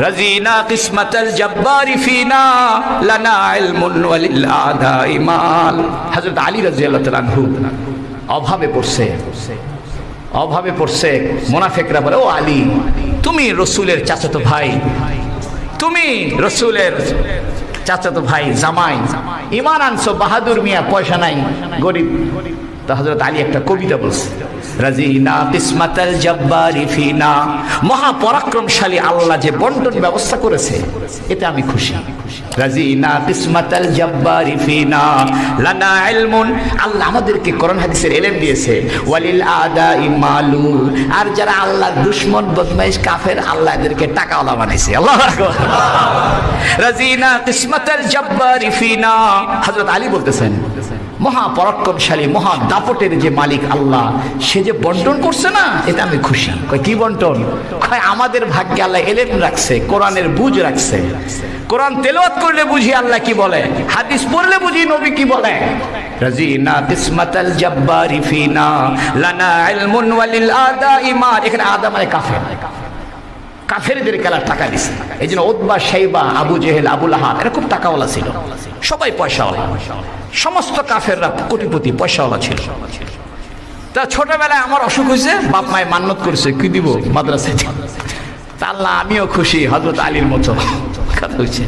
রাজিনা কিসমাতাল জাব্বারি ফিনা লানা ইলমুন ওয়ালিল আদাই মাল। হযরত আলী রাদিয়াল্লাহু তাআলা আনহু অভাবে পড়ছে। মুনাফিকরা বলে, ও আলী, তুমি রাসূলের চাচাতো ভাই, তুমি রাসূলের চাচাতো ভাই, জামাই, ঈমান আনছো, বাহাদুর মিয়া, পয়সা নাই, গরিব। তো হযরত আলী একটা কবিতা বলছে, রাজিনা কিসমাতাল জাব্বারি ফিনা, মহাপরাক্রমশালী আল্লাহ যে বন্টন ব্যবস্থা করেছে এতে আমি খুশি। রাজিনা কিসমাতাল জাব্বারি ফিনা লানা ইলমুন, আল্লাহ আমাদেরকে কোরআন হাদিসের ইলম দিয়েছে, ওয়ালিল আদাই মালু, আর যারা আল্লাহর দুশমন, বদমাইশ, কাফের, আল্লাহ এদেরকে টাকাওয়ালা বানাইছে। আল্লাহু আকবার। রাজিনা কিসমাতাল জাব্বারি ফিনা, হযরত আলী বলতেছেন, মহাপরাক্রমশালী, মহা দাপটের যে মালিক আল্লাহ, সে যে বন্টন করছে না, এতে আমি খুশি। কয় কি বন্টন? কয় আমাদের ভাগ্যে আল্লাহ এলেম রাখছে, কোরআনের বুঝ রাখছে। কোরআন তেলাওয়াত করলে বুঝি আল্লাহ কি বলে, হাদিস পড়লে বুঝি নবী কি বলে। রাজিনা কিসমাতাল জাব্বারি ফিনা লানা ইলমুন ওয়ালিল আদাই মাল। এখানে আদা মানে কাফের, কাফেরদের খেলার টাকা দিছে। এই জন্য উতবা, শাইবা, আবু জেহেল, আবু লাহাব এরা খুব টাকাওয়ালা ছিল, সবাই পয়সাওয়ালা, সমস্ত কাফেররা কোটিপতি, পয়সাওয়ালা ছিল। তা ছোটবেলায় আমার অসুখ হয়েছে, বাপ মায়ে মান্নত করেছে, কি দিব মাদ্রাসায়। তা আল্লাহ আমিও খুশি হযরত আলীর মতো কথা হয়েছে।